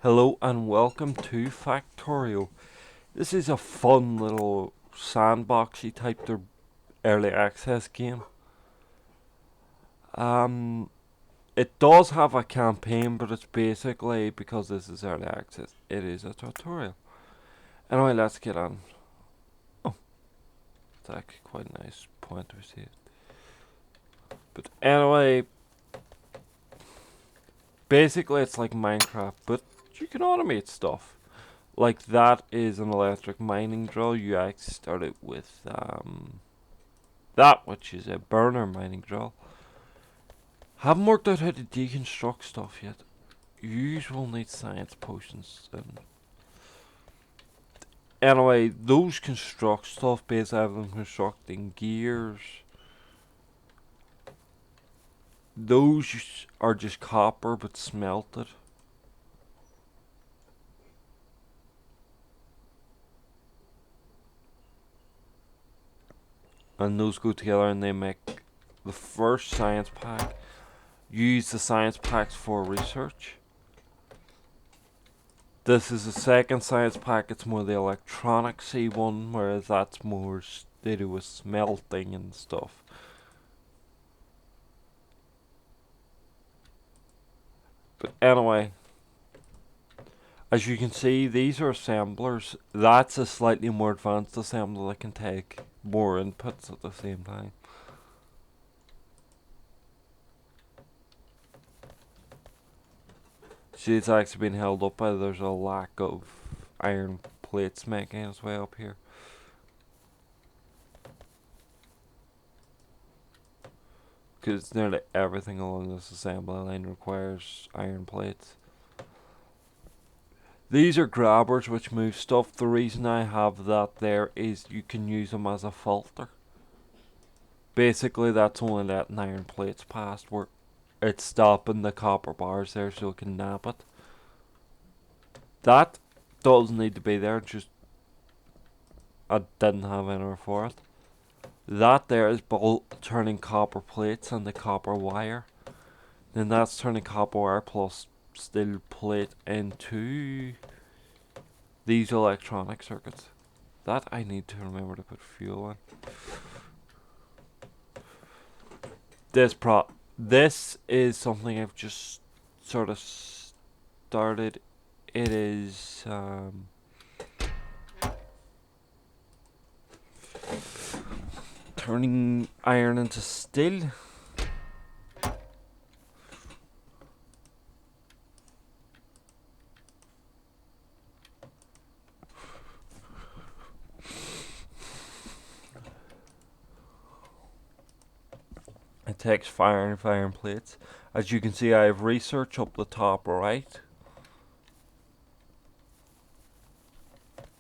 Hello and welcome to Factorio. This is a fun little sandboxy type of early access game. Um, it does have a campaign, but it's basically because this is early access. It is a tutorial. Anyway, let's get on. Oh, it's actually quite a nice point to see it. But anyway, basically it's like Minecraft, but you can automate stuff. Like that is an electric mining drill. You actually start it with that, which is a burner mining drill. Haven't worked out how to deconstruct stuff yet. You will need science potions. And anyway, those construct stuff based on constructing gears. Those are just copper but smelted. And those go together and they make the first science pack. Use the science packs for research. This is the second science pack, it's more the electronicsy one, whereas that's more to do with smelting and stuff. But anyway, as you can see, these are assemblers. That's a slightly more advanced assembler that can take more inputs at the same time. See, it's actually been held up by there's a lack of iron plates making its way up here. Because nearly everything along this assembly line requires iron plates. These are grabbers which move stuff. The reason I have that there is you can use them as a filter. Basically, that's only letting iron plates past where it's stopping the copper bars there so it can nab it. That does need to be there, just I didn't have anywhere for it. That there is turning copper plates and the copper wire. Then that's turning copper wire plus steel plate into these electronic circuits. That I need to remember to put fuel in. This is something I've just sort of started. It is turning iron into steel. It takes fire and iron plates. As you can see, I have research up the top right.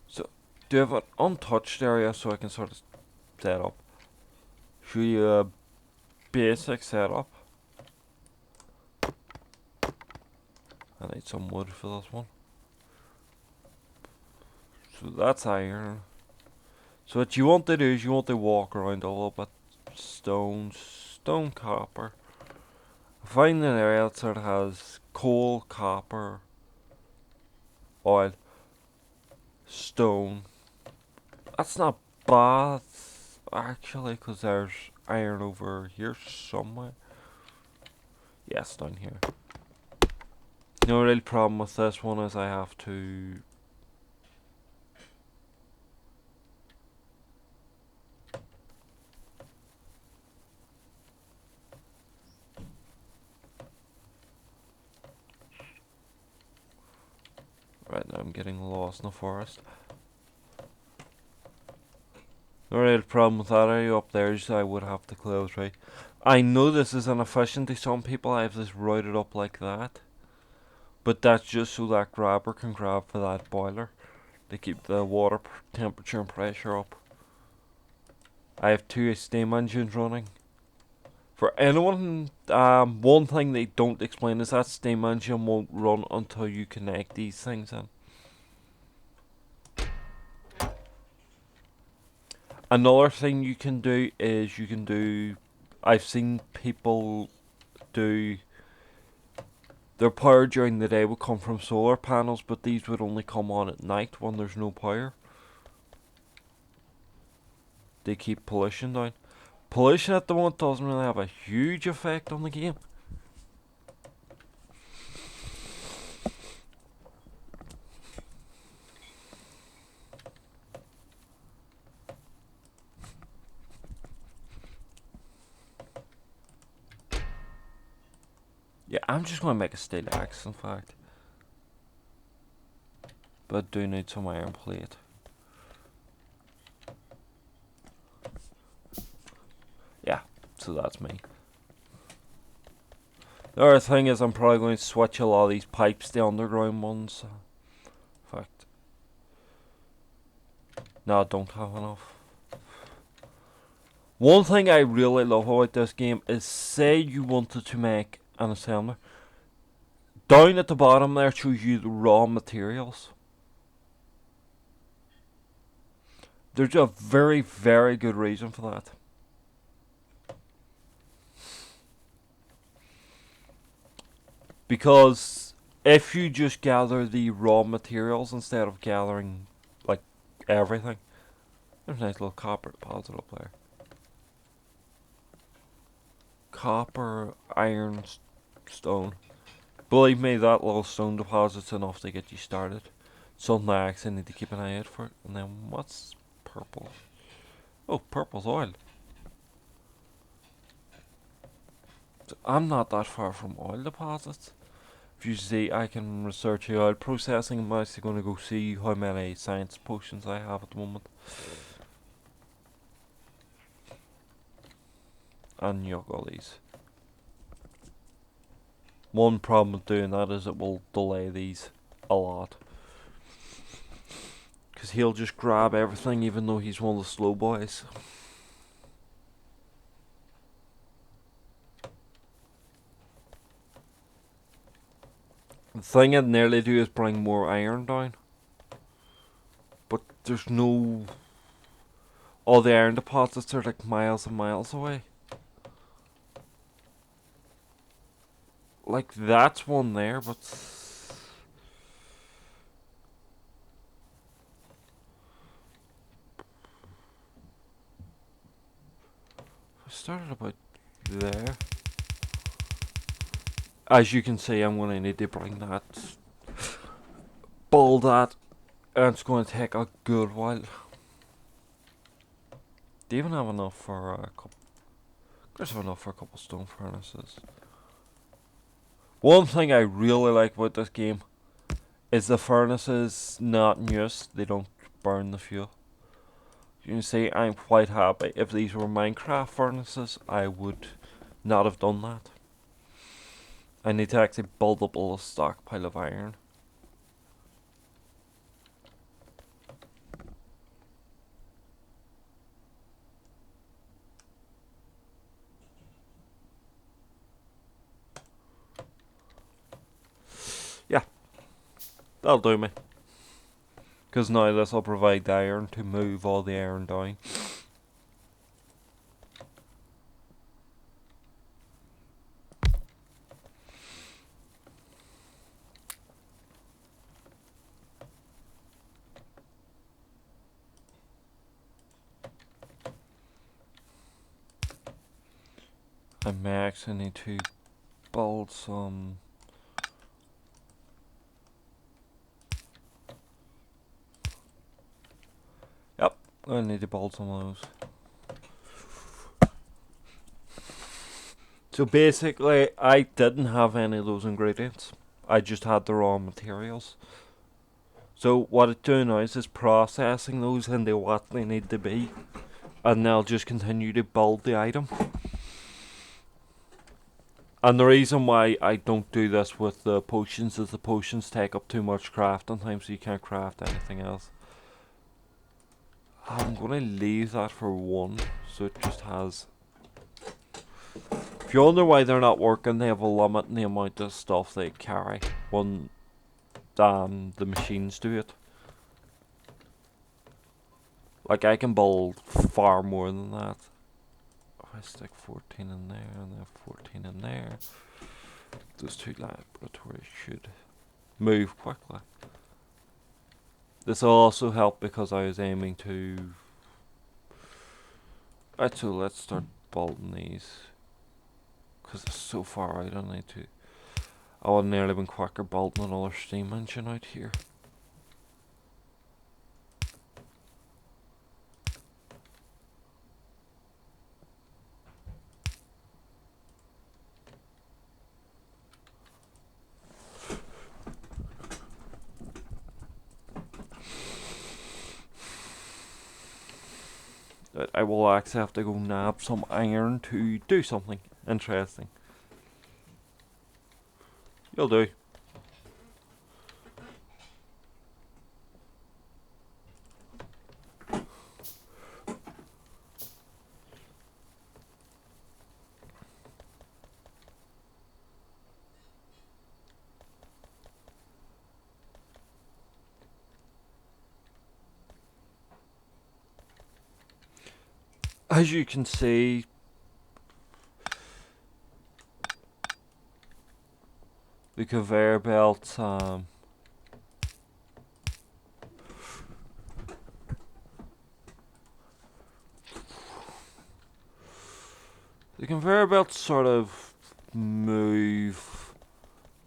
So, do you have an untouched area so I can sort of set up? Show you a basic setup. I need some wood for this one. So that's iron. So what you want to do is you want to walk around a little bit. Stone, copper. Find an area that sort of has coal, copper, oil, stone. That's not bad, actually, because there's iron over here somewhere. Yes, down here. No real problem with this one is I have to right now I'm getting lost in the forest. The real problem with that area up there is I would have to close, right? I know this is inefficient to some people, I have this routed up like that. But that's just so that grabber can grab for that boiler to keep the water temperature and pressure up. I have two steam engines running. For anyone, one thing they don't explain is that steam engine won't run until you connect these things in. Another thing you can do is you can do. I've seen people do Their power during the day would come from solar panels, but these would only come on at night when there's no power. They keep pollution down. Pollution at the moment doesn't really have a huge effect on the game. Yeah, I'm just going to make a steel axe, in fact. But I do need some iron plate. Yeah, so that's me. The other thing is I'm probably going to switch a lot of these pipes to underground ones. In fact, no, I don't have enough. One thing I really love about this game is, say you wanted to make an assembler. Down at the bottom there shows you the raw materials. There's a very, very good reason for that. Because if you just gather the raw materials instead of gathering, like, everything. There's a nice little copper deposit up there. Copper, iron, stone. Believe me, that little stone deposit's enough to get you started. Something I actually need to keep an eye out for. And then what's purple? Oh, purple's oil. So I'm not that far from oil deposits. If you see, I can research the oil processing. I'm actually going to go see how many science potions I have at the moment. And yuck, all these. One problem with doing that is it will delay these a lot. Because he'll just grab everything even though he's one of the slow boys. The thing I'd nearly do is bring more iron down. But there's no... All the iron deposits are like miles and miles away. Like, that's one there, but... I started about there. As you can see, I'm going to need to bring that... Build that. And it's going to take a good while. Do you even have enough for a couple... There's enough for a couple stone furnaces. One thing I really like about this game is the furnaces not in use. They don't burn the fuel. You can see I'm quite happy. If these were Minecraft furnaces, I would not have done that. I need to actually build up a little stockpile of iron. Yeah, that'll do me. Because now this will provide the iron to move all the iron down. I may actually need to build some... Yep, I need to build some of those. So basically, I didn't have any of those ingredients. I just had the raw materials. So what it's doing now is just processing those into what they need to be. And they'll just continue to build the item. And the reason why I don't do this with the potions is the potions take up too much crafting time, so you can't craft anything else. I'm going to leave that for one, so it just has... If you wonder why they're not working, they have a limit in the amount of stuff they carry when the machines do it. Like, I can build far more than that. If I stick 14 in there and then 14 in there. Those two laboratories should move quickly. This will also help because I was aiming to. Right, so let's start bolting these. Because it's so far out, I need to. I would nearly been quicker bolting another steam engine out here. But I will actually have to go nab some iron to do something interesting. You'll do. As you can see, the conveyor belt the conveyor belts sort of move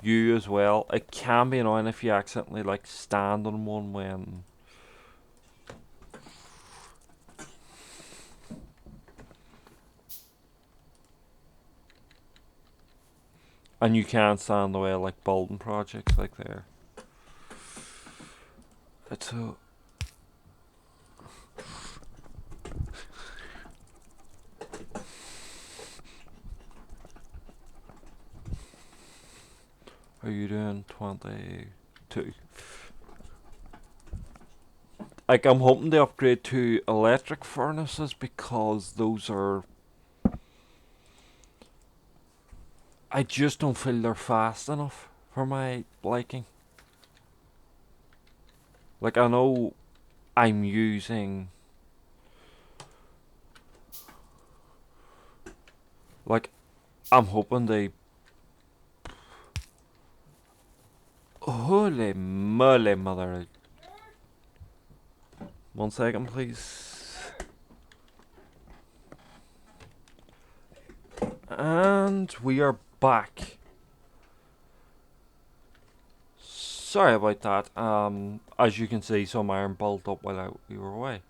you as well. It can be annoying if you accidentally like stand on one when and you can't stand in the way of like bolting projects like there. So are you doing 22? Like I'm hoping to upgrade to electric furnaces because those are. I just don't feel they're fast enough for my liking. Like I know I'm using. Like I'm hoping they. Holy moly, mother. 1 second, please. And we are back. Sorry about that. As you can see, some iron built up while we were away.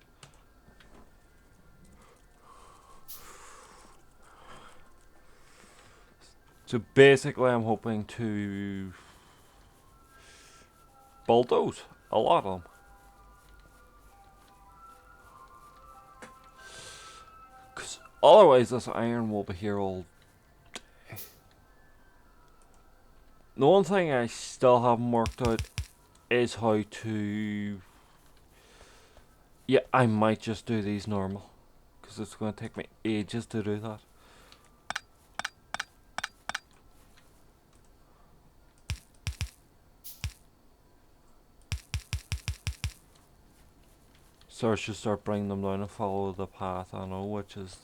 So basically, I'm hoping to bulldoze a lot of them. Because otherwise, this iron will be here all day. The one thing I still haven't worked out is how to. Yeah, I might just do these normal. Because it's going to take me ages to do that. So I should start bringing them down and follow the path I know, which is.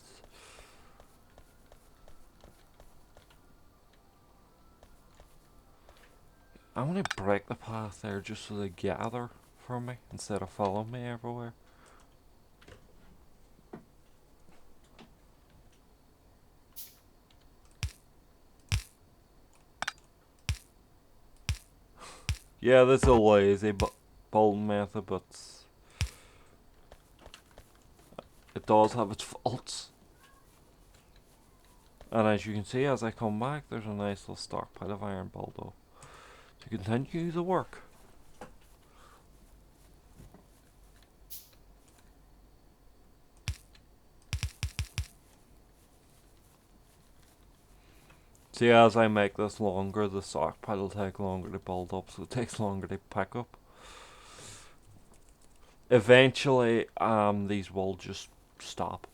I want to break the path there just so they gather from me instead of following me everywhere. Yeah, this is a lazy bolting method, but it does have its faults. And as you can see, as I come back, there's a nice little stockpile of iron built to continue the work. See, as I make this longer, the stockpile will take longer to build up, so it takes longer to pick up. Eventually, these will just stop.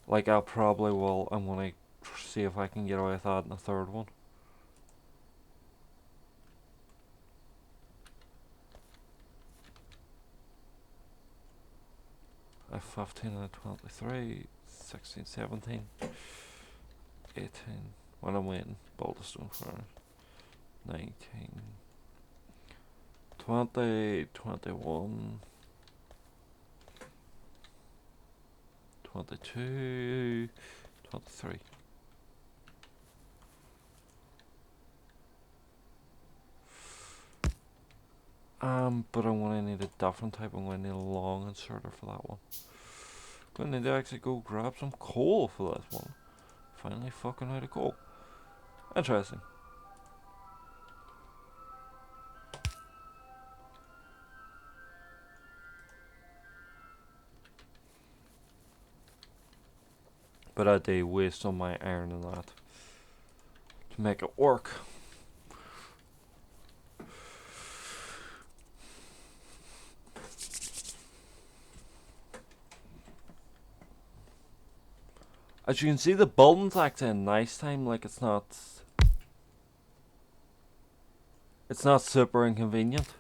Like I probably will. I'm gonna see if I can get away with that in the third one. F 15 and 23, 16, 17. 18. When I'm waiting, Baldestone Furnace. 19. 20, 21. 22. 23. But I'm gonna need a different type. I'm gonna need a long inserter for that one. Gonna need to actually go grab some coal for this one. Finally fucking out of coal. Interesting. But I do waste on my iron and that to make it work. As you can see, the building's actually nice time. Like it's not super inconvenient.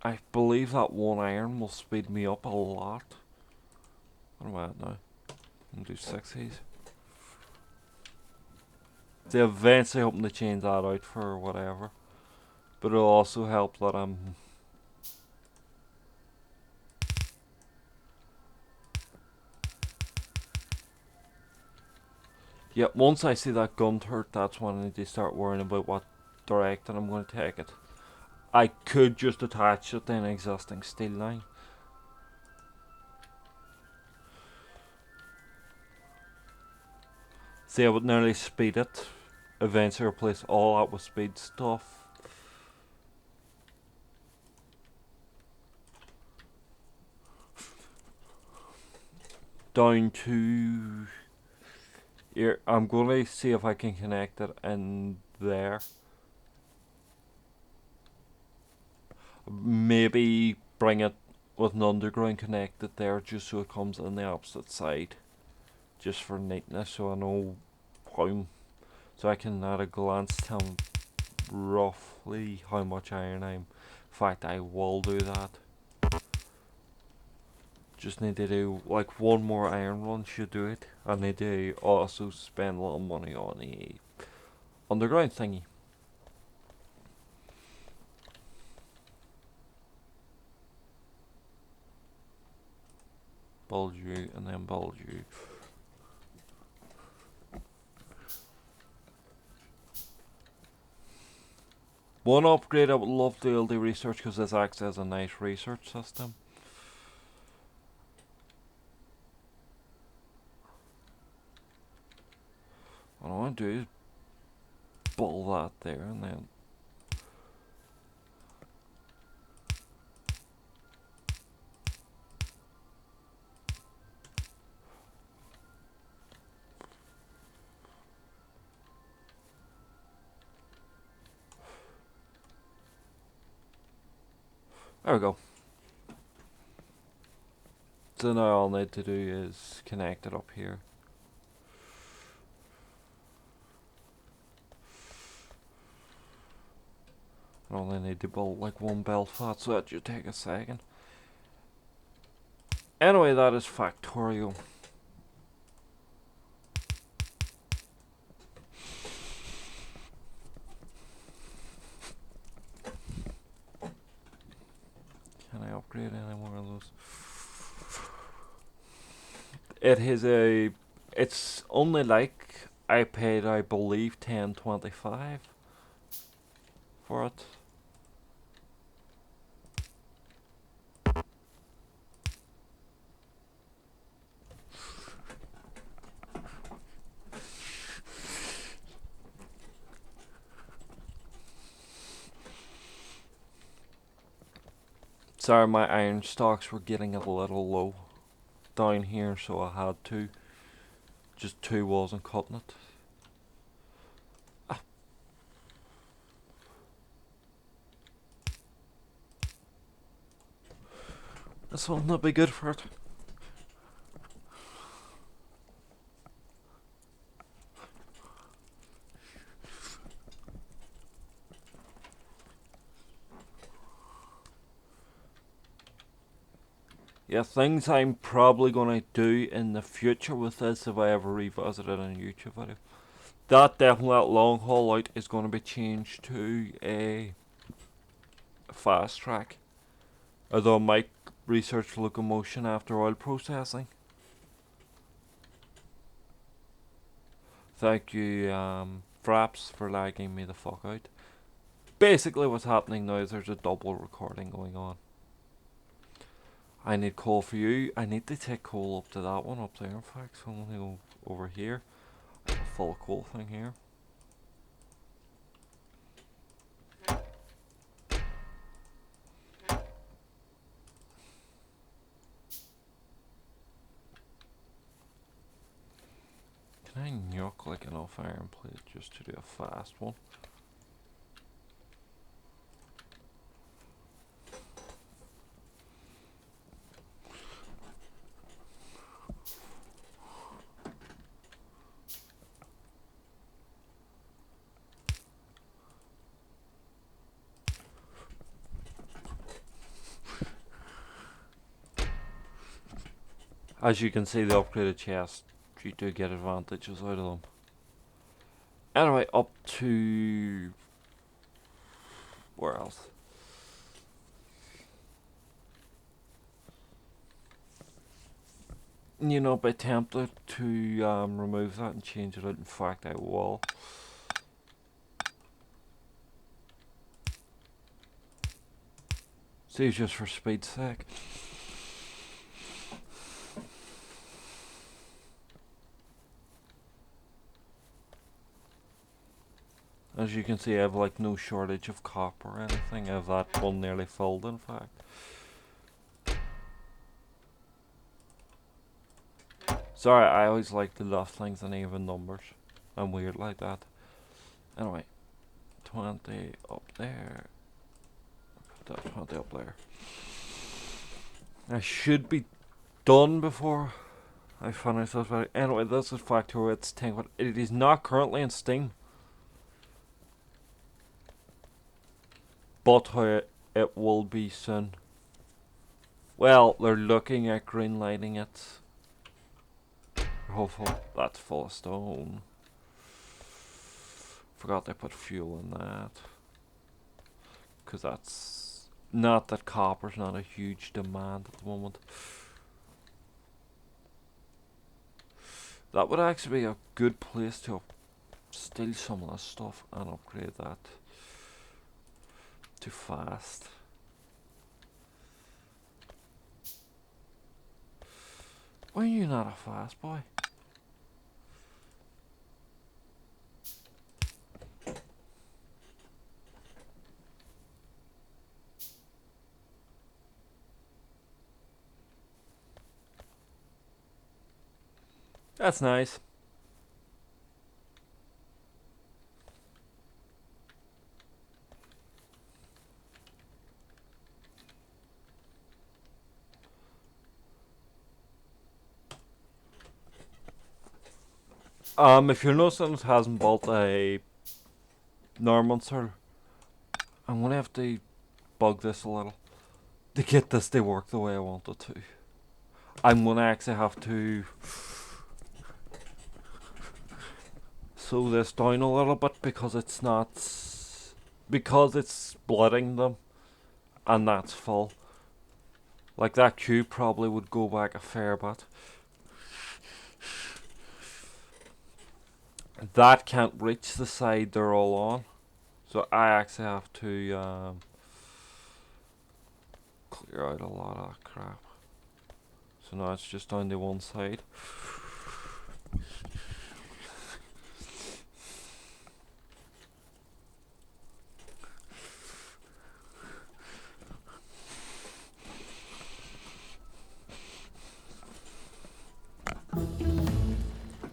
I believe that one iron will speed me up a lot. What am I at now? I'm gonna do 60s. They're eventually hoping to change that out for whatever. But it'll also help that I'm... Yeah, once I see that gun turret, that's when I need to start worrying about what direction I'm going to take it. I could just attach it to an existing steel line. See, I would nearly speed it. Eventually replace all that with speed stuff. Down to... Here, I'm going to see if I can connect it in there. Maybe bring it with an underground connected there just so it comes in the opposite side. Just for neatness, so I know how... So I can at a glance tell roughly how much iron I'm... In fact, I will do that. Just need to do like one more iron run should do it. I need to also spend a little money on a underground thingy. Bulge you and then bulge you. One upgrade I would love to do research because this acts as a nice research system. What I want to do is bull that there and then there we go. So now all I need to do is connect it up here. I only need to build like one belt fat, so that should take a second. Anyway, that is Factorio. Can I upgrade any more of those? It is a... It's only like... I paid, I believe, $10.25 for it. Sorry, my iron stocks were getting a little low down here, so I had to. Just 2 wasn't cutting it. This will not be good for it. Yeah, things I'm probably gonna do in the future with this if I ever revisit it in a YouTube video. That definitely, that long haul out is gonna be changed to a fast track. Although I might research locomotion after oil processing. Thank you, Fraps, for lagging me the fuck out. Basically, what's happening now is there's a double recording going on. I need coal for you. I need to take coal up to that one up there, in fact. So I'm gonna go over here. I have a full coal thing here. Can I knock like enough iron plate just to do a fast one? As you can see, the upgraded chests, you do get advantages out of them. Anyway, up to... where else? You know, be tempted to remove that and change it out. In fact, I will. See, just for speed's sake. As you can see, I have like no shortage of copper or anything. I have that one nearly filled, in fact. Sorry, I always like to love things in even numbers. I'm weird like that. Anyway, 20 up there. Put that 20 up there. I should be done before I finish this video. Anyway, this is Factorio. It's thing, but it is not currently in Steam. But how it will be soon. Well, they're looking at green lighting it. Hopefully that's full of stone. Forgot they put fuel in that. Because that's... not that copper's not a huge demand at the moment. That would actually be a good place to steal some of this stuff and upgrade that to fast. Why are you not a fast boy? That's nice. If you're noticing it hasn't built a normal server, I'm gonna have to bug this a little to get this to work the way I want it to. I'm gonna actually have to slow this down a little bit because it's not, because it's splitting them and that's full. Like that cube probably would go back a fair bit. That can't reach the side they're all on, so I actually have to clear out a lot of crap. So now it's just down to one side.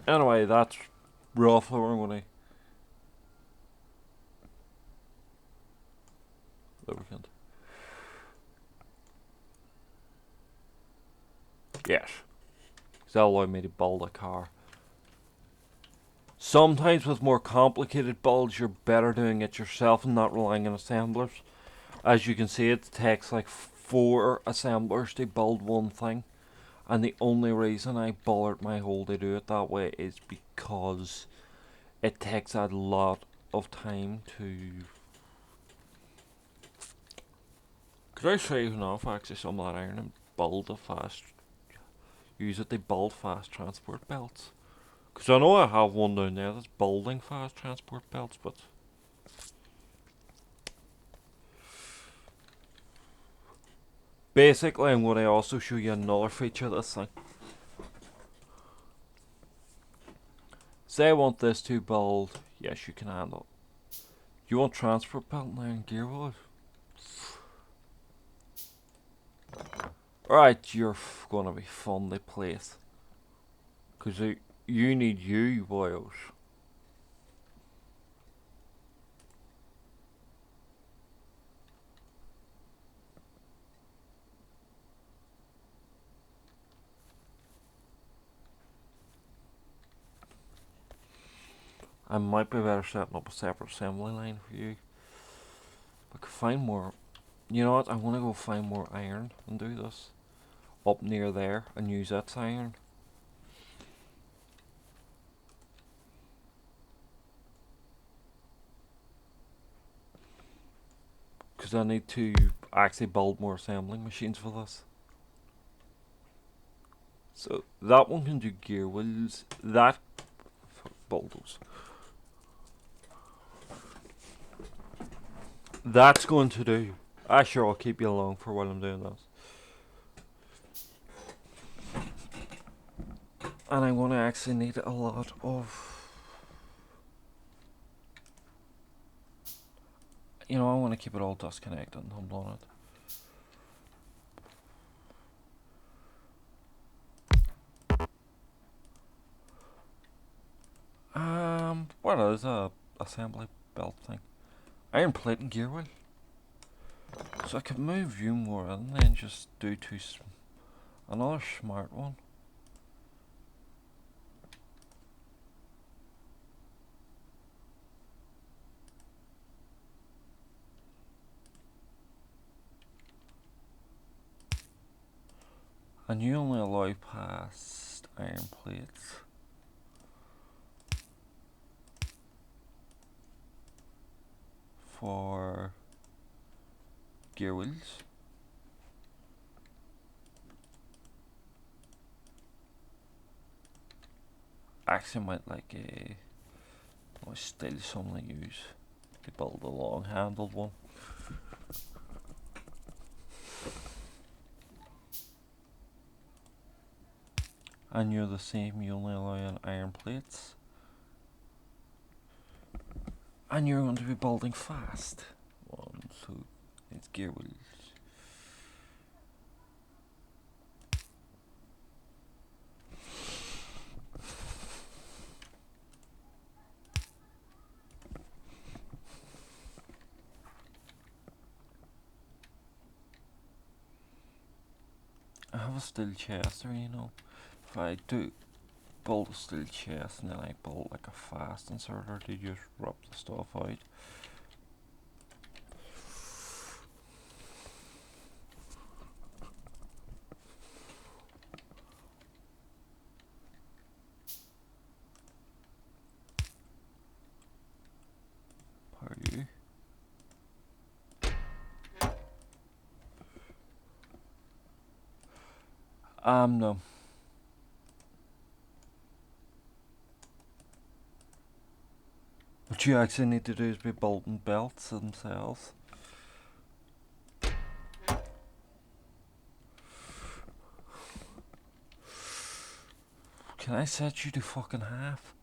Anyway, that's roughly where I'm gonna lubricant. Yes. Because that'll allow me to build a car. Sometimes with more complicated builds, you're better doing it yourself and not relying on assemblers. As you can see, it takes like 4 assemblers to build one thing. And the only reason I bothered my hole to do it that way is because it takes a lot of time to. Could I say enough actually some of that iron and build a fast. Use it to build fast transport belts? Because I know I have one down there that's building fast transport belts, but. Basically, I'm going to also show you another feature of this thing. Say I want this to build. Yes, you can handle it. You want transport belt now in gearwood? Right, you're gonna be fun to place. Cause you need you boys. I might be better setting up a separate assembly line for you. I could find more. You know what? I'm gonna go find more iron and do this up near there and use that iron. Because I need to actually build more assembling machines for this. So that one can do gear wheels. That bulldoze. That's going to do. Sure, I'll keep you along for while I'm doing this. And I'm going to actually need a lot of. You know, I want to keep it all disconnected and humble on it. What is a assembly belt thing? Iron plate and gear wheel. So I could move you more and then just do another smart one. And you only allow past iron plates. For gear wheels. Actually might like a still something to use to build a long handled one. And you're the same, you only allow on iron plates. And you're going to be building fast. So it's gear wheels. I have a steel chest there, you know. If I do build a steel chest and then I build like a fast inserter to just rub the stuff out. Power you. No. What you actually need to do is be building belts themselves. Can I set you to fucking half?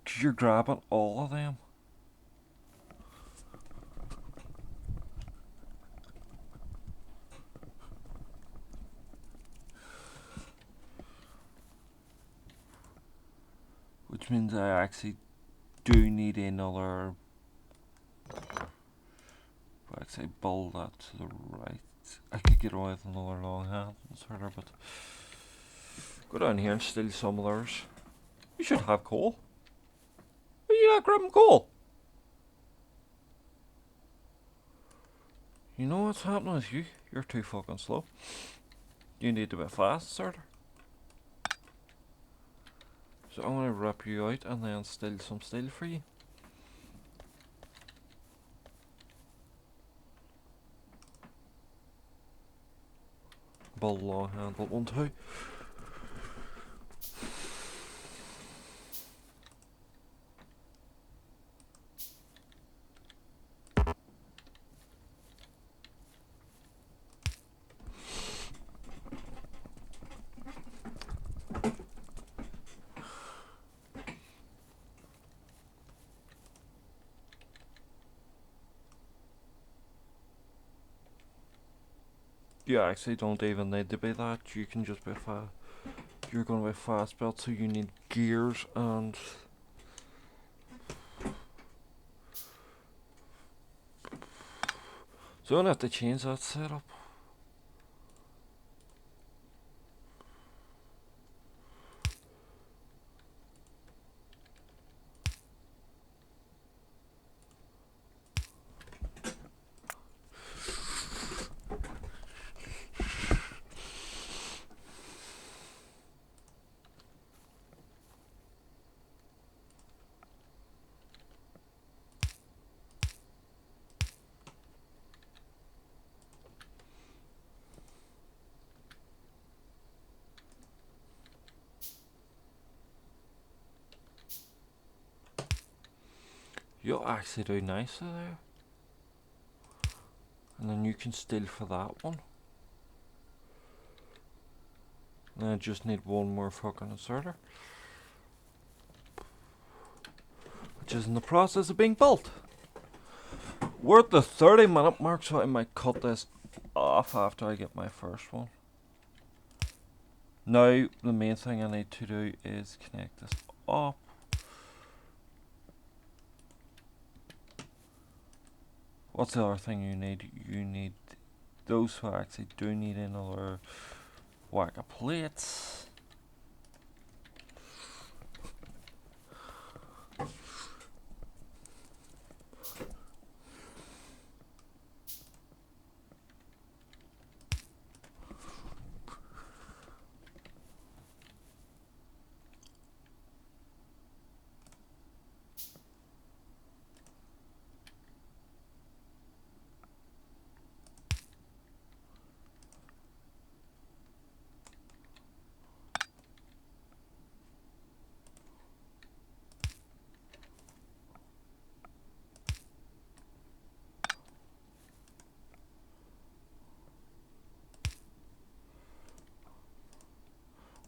Cause you're grabbing all of them. Which means I actually do need another. If I actually build that to the right, I could get away with another long hand inserter, but go down here and steal some of theirs. You should have coal. Why are you not grabbing coal? You know what's happening with you? You're too fucking slow. You need to be faster. So I'm gonna rip you out and then steal some steel for you. Build a long handle one too. You actually don't even need to be that. You can just be fast. You're gonna be fast built, so you need gears and. So I'm gonna have to change that setup. You'll actually do nicely there. And then you can steal for that one. And I just need one more fucking inserter. Which is in the process of being built. We're at the 30-minute mark, so I might cut this off after I get my first one. Now, the main thing I need to do is connect this up. What's the other thing you need? You need those who actually do need another whack of plates.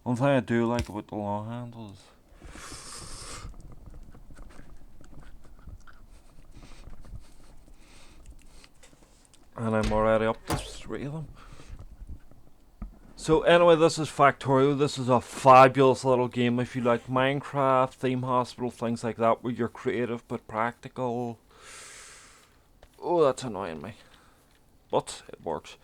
One thing I do like about the long handles, and I'm already up to 3 of them. So anyway, this is Factorio. This is a fabulous little game if you like Minecraft, Theme Hospital, things like that, where you're creative but practical. Oh, that's annoying me, but it works.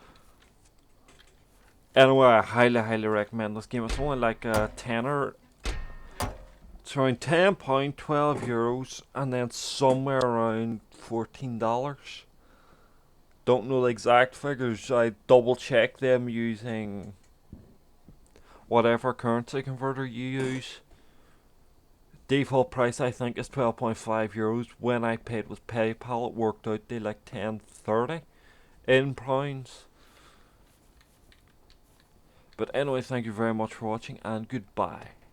Anyway, I highly recommend this game. It's only like a tenner. It's around £10, €12, and then somewhere around $14. Don't know the exact figures. I double checked them using whatever currency converter you use. Default price I think is €12.5. When I paid with PayPal, it worked out to like 10.30 in pounds. But anyway, thank you very much for watching, and goodbye.